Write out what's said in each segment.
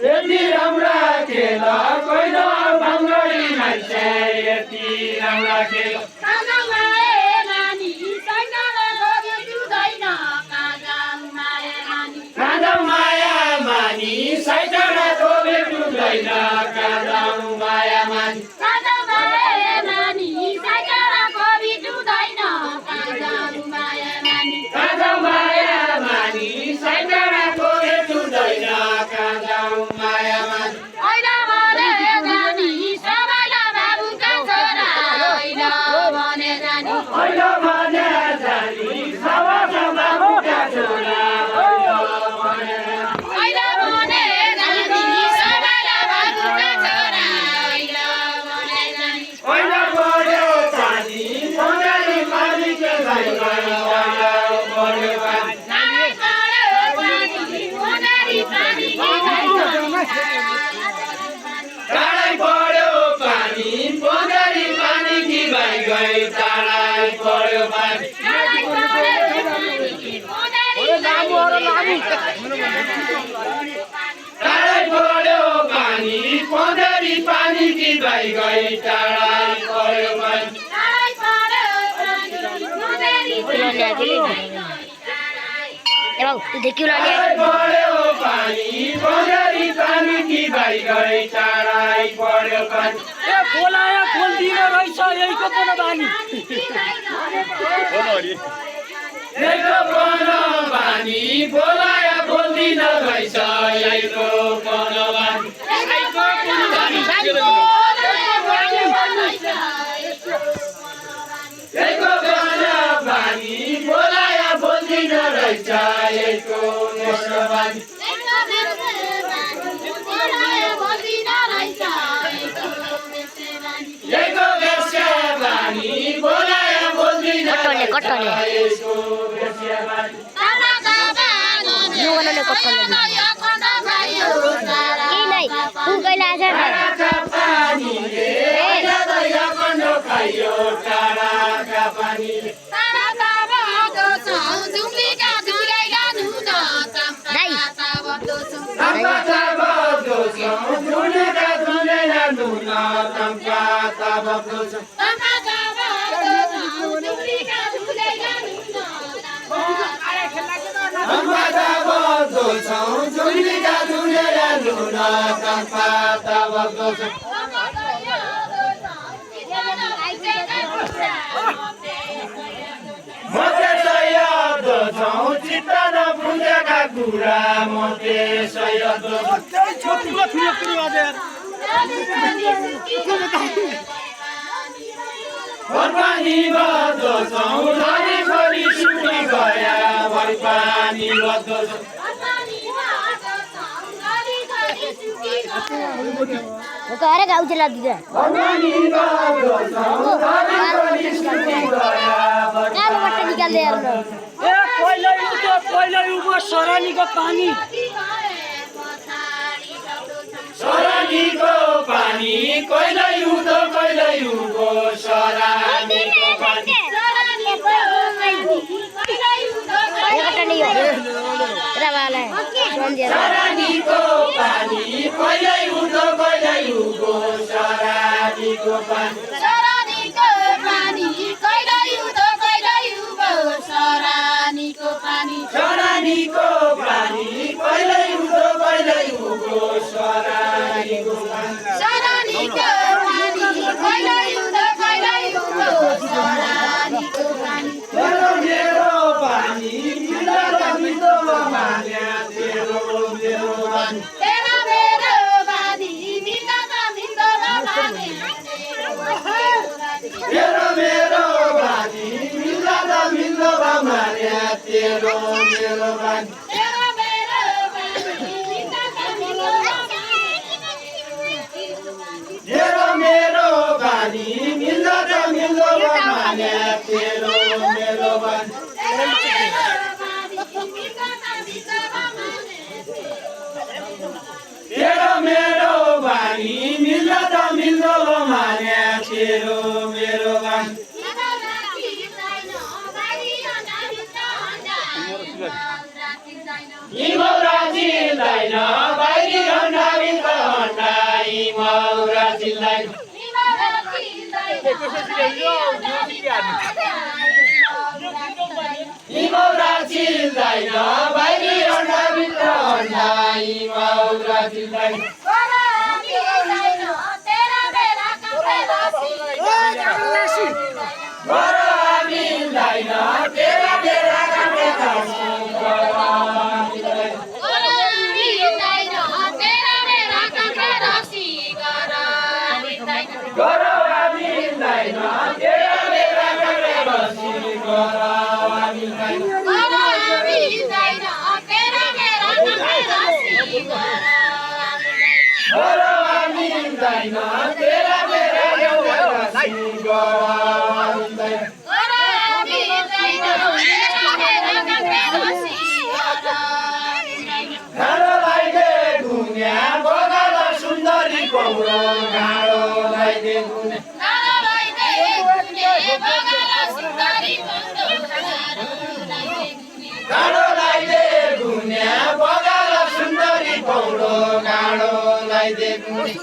यति राम्रा खेल कोइल भङ्गडी मान्छे यति राम्रा खेल काँदम माया मानी सैटन धोबे डुब्दैन काँदम माया मानी काँदम माया मानी सैटन धोबे डुब्दैन काँदम माया मानी हैलो भने जानी सवास बाबुका छोरा टाढै पढ्यो पानी पोखरी पानी कि भाइ गई टाढै पढ्यो पानी टाढै पढ्यो पानी पोखरी पानी कि भाइ गई टाढै पढ्यो पानी पढ्यो पानी पोखरी पानी कि भाइ गई टाढै पढ्यो पानी खोलाया खोल्दिन रहेछ यहीको पनि बानी यहीको पनि बानी बोलाया बोल्दिन रहेछ यहीको पनि बानी यहीको पनि बानी बोलाया बोल्दिन रहेछ यहीको बानी यहीको बेस्या बानी बोलाया बोल्दिन यसको बेस्या बानी टाढाका पानीले हृदय कण्डो खाइयो टाढाका पानीले तम्का बग्दो छौँ धुनेका धुनेर नुन तम्का बग्दो छौँ तम्का बग्दो छौँ धुनेका धुनेर नुन तम्का बग्दो छौँ म त्यसै यादो छौँ चित्त नबुझेका कुरा म त्यसै यादो पानी बग्दो छौँ धनी छोरी सुटी गया पानी बग्दो छौँ अरे गाउँ चला दिदा पानी बग्दो छौँ धनी छोरी सुटी गया बट्टा निकाल दे यार पहिला उको सरानीको पानी सरानीको पानी कहिल्यै उठो कहिल्यै उठो सरानीको पानी सरानीको पानी कहिल्यै उठो कहिल्यै उठो सरानीको पानी सरानीको पानी कहिल्यै उठो कहिल्यै उठो सरानीको पानी मेरो पानी मिल्दो मिल्दो मान्या तेरो मेरो पानी तेरो मेरो पानी मिल्दो मिल्दो मान्या तेरो मेरो पानी तेरो मेरो पानी मिल्दो मिल्दो मान्या तेरो मेरो पानी तेरो मेरो पानी मिल्दो मिल्दो मान्या तेरो मेरो पानी इमो राजी चिल्दै इमौरा चिल्दैन बाहिरी अन्डा भित्र अन्डा इमौरा चिल्दैन गरवा मिल्दैन तेरा बेरा काटे खसी गरवा मिल्दैन तेरा बेरा काटे खसी गरवा मिल्दैन गरवा मिल्दैन तेरा बेरा काटे खसी गरवा मिल्दैन घाँडोलाई दे दुनिया बगाल सुन्दरी पौडो घाँडोलाई दे दुनिया घाँडोलाई दे दुनिया बगाल सुन्दरी पौडो घाँडोलाई दे दुनिया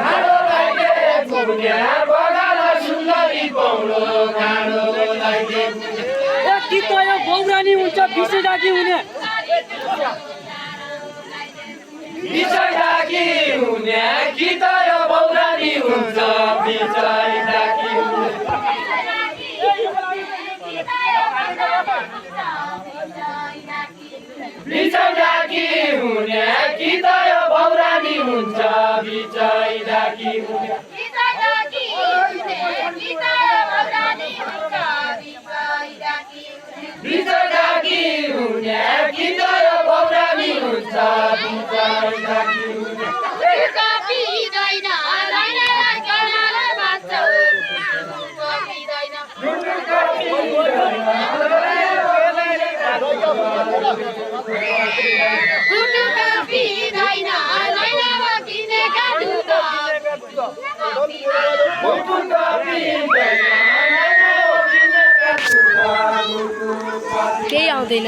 घाँडोलाई दे दुनिया बगाल सुन्दरी पौडो घाँडोलाई दे दुनिया कि त यो बौरानी हुन्छ बिसे डाकी हुने बिचै डाकी हुने कि त यो बौरानी हुन्छ बिचै डाकी हुने बिचै डाकी हुने कि त यो बौरानी हुन्छ बिचै डाकी हुने बिचै डाकी हुने कि त यो बौरानी हुन्छ बिचै डाकी हुने केही आउँदैन